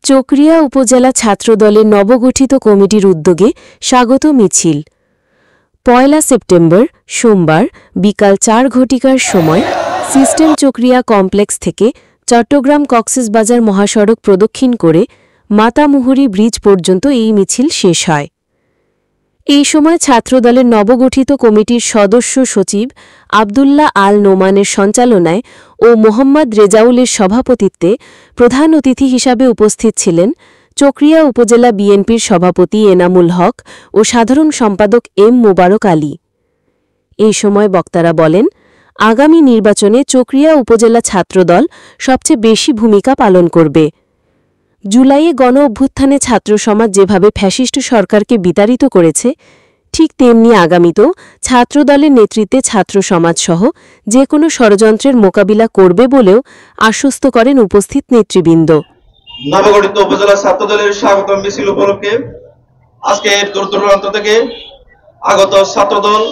চকরিয়া উপজেলা ছাত্রদলের নবগঠিত কমিটির উদ্যোগে স্বাগত মিছিল। ১ সেপ্টেম্বর সোমবার বিকাল ৪ ঘটিকার সময় সিস্টেম চকরিয়া কমপ্লেক্স থেকে চট্টগ্রাম কক্সবাজার মহাসড়ক প্রদক্ষিণ করে মাতামুহুরী ব্রিজ পর্যন্ত এই মিছিল শেষ হয়। এই সময় ছাত্রদলের নবগঠিত কমিটির সদস্য সচিব আবদুল্লাহ আল নোমানের সঞ্চালনায় ও মোহাম্মদ রেজাউলের সভাপতিত্বে প্রধান অতিথি হিসাবে উপস্থিত ছিলেন চকরিয়া উপজেলা বিএনপির সভাপতি এনামুল হক ও সাধারণ সম্পাদক এম মোবারক আলী। এই সময় বক্তারা বলেন, আগামী নির্বাচনে চকরিয়া উপজেলা ছাত্রদল সবচেয়ে বেশি ভূমিকা পালন করবে। জুলাইয়ে গণ অভ্যুত্থানে ছাত্রসমাজ যেভাবে ফ্যাসিস্ট সরকারকে বিতাড়িত করেছে, ঠিক তেমনি আগামীতেও ছাত্রদলের নেতৃত্বে ছাত্রসমাজসহ যে কোনো ষড়যন্ত্রের মোকাবিলা করবে বলেও আশ্বস্ত করেন উপস্থিত নেতৃবৃন্দ। নবগঠিত উপজেলা ছাত্রদলের স্বাগত মিছিল উপলক্ষে আজকে দূর দূরান্ত থেকে আগত ছাত্রদল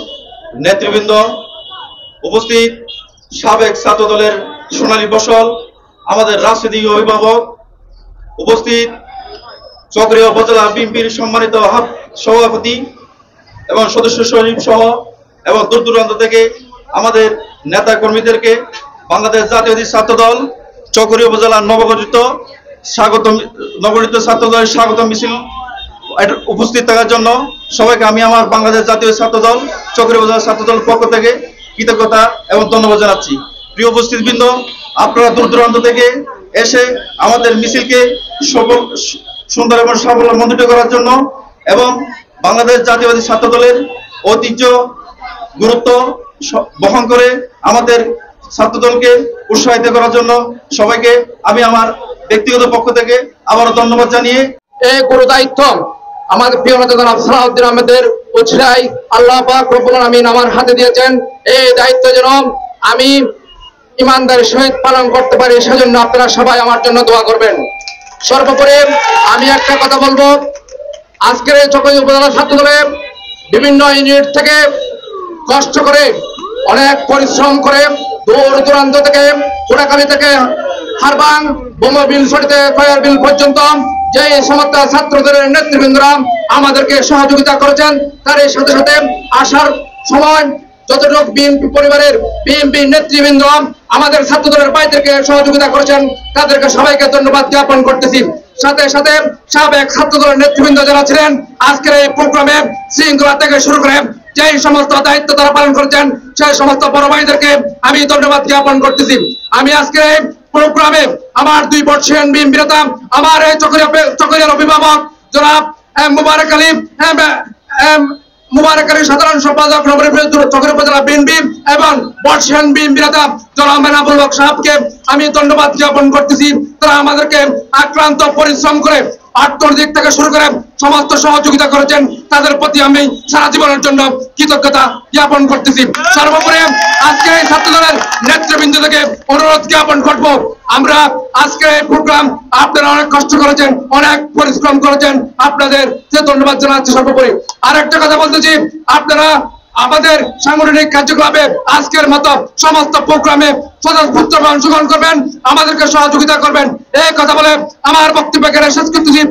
নেতৃবৃন্দ, উপস্থিত সাবেক ছাত্রদলের সোনালী ফসল, আমাদের রাজনৈতিক অভিভাবক, উপস্থিত চকরিয়া উপজেলা বিএনপির সম্মানিত সভাপতি এবং সদস্য সচিব সহ এবং দূর দূরান্ত থেকে আমাদের নেতা কর্মীদেরকে বাংলাদেশ জাতীয়তাবাদী ছাত্রদল চকরিয়া উপজেলা নবগঠিত ছাত্রদলের স্বাগত মিছিল উপস্থিত থাকার জন্য সবাইকে আমি আমার বাংলাদেশ জাতীয় ছাত্রদল চকরিয়া উপজেলা ছাত্রদল পক্ষ থেকে কৃতজ্ঞতা এবং ধন্যবাদ জানাচ্ছি। প্রিয় উপস্থিতবৃন্দ, আপনারা দূর দূরান্ত থেকে এসে আমাদের মিছিলকে সুন্দর এবং সাফল্যমণ্ডিত করার জন্য এবং বাংলাদেশ জাতীয়তাবাদী ছাত্রদলের ঐতিহ্য গুরুত্ব বহন করে আমাদের ছাত্রদলকে উৎসাহিত করার জন্য সবাইকে আমি আমার ব্যক্তিগত পক্ষ থেকে আবারও ধন্যবাদ জানিয়ে এই গুরু দায়িত্ব আমাদের প্রিয় নেতা জনাব সালাউদ্দিন আহমেদের উৎসাহী আল্লাহ পাক রব্বুল আলামিন আমার হাতে দিয়েছেন। এই দায়িত্ব যেন আমি ইমানদারের সহিত পালন করতে পারি, সেজন্য আপনারা সবাই আমার জন্য দোয়া করবেন। সর্বোপরি আমি একটা কথা বলবো, আজকের এই চকরিয়া উপজেলা ছাত্রদলের বিভিন্ন ইউনিট থেকে কষ্ট করে অনেক পরিশ্রম করে দূর দূরান্ত থেকে কোড়াকালী থেকে হারবাং বোমা বিল সরিতে কয়ার বিল পর্যন্ত যে সমস্ত ছাত্রদলের নেতৃবৃন্দরা আমাদেরকে সহযোগিতা করেছেন, তার সাথে সাথে আসার সময় যতটুকু বিএনপি পরিবারের বিএনপি নেতৃবৃন্দ আমাদের ছাত্রদলের ভাইদেরকে সহযোগিতা করেছেন, তাদেরকে সবাইকে ধন্যবাদ জ্ঞাপন করতেছি। সাথে সাথে সাবেক ছাত্রদলের নেতৃবৃন্দ যারা ছিলেন আজকের এই প্রোগ্রামে শৃঙ্খলা থেকে শুরু করে যে সমস্ত দায়িত্ব তারা পালন করেছেন, সেই সমস্ত বড় ভাইদেরকে আমি ধন্যবাদ জ্ঞাপন করতেছি। আমি আজকের এই প্রোগ্রামে আমার 2 বর্ষীয় বিএনপি নেতা, আমার এই চকরিয়ার অভিভাবক জনাব মোবারক আলী সাধারণ সম্পাদক চকরিয়া উপজেলা বিএনপি এবং বর্ষীয় বিএনপি নেতা জনাব এনামুল হক সাহেবকে আমি ধন্যবাদ জ্ঞাপন করতেছি। তারা আমাদেরকে আক্রান্ত পরিশ্রম করে আর্থিক দিক থেকে শুরু করে সমস্ত সহযোগিতা করেছেন, তাদের প্রতি আমি সারা জীবনের জন্য কৃতজ্ঞতা জ্ঞাপন করতেছি। সর্বোপরি আজকে এই ছাত্রদলের নেতৃবৃন্দ থেকে অনুরোধ জ্ঞাপন করব, আমরা আজকে এই প্রোগ্রাম আপনারা অনেক কষ্ট করেছেন, অনেক পরিশ্রম করেছেন, আপনাদের যে ধন্যবাদ জানাচ্ছি। সর্বোপরি আরেকটা কথা বলতেছি, আপনারা আমাদের সাংগঠনিক কার্যকলাপে আজকের মতো সমস্ত প্রোগ্রামে স্বতঃস্ফূর্তভাবে অংশগ্রহণ করবেন, আমাদেরকে সহযোগিতা করবেন। এই কথা বলে আমার বক্তব্য শেষ করতেছি।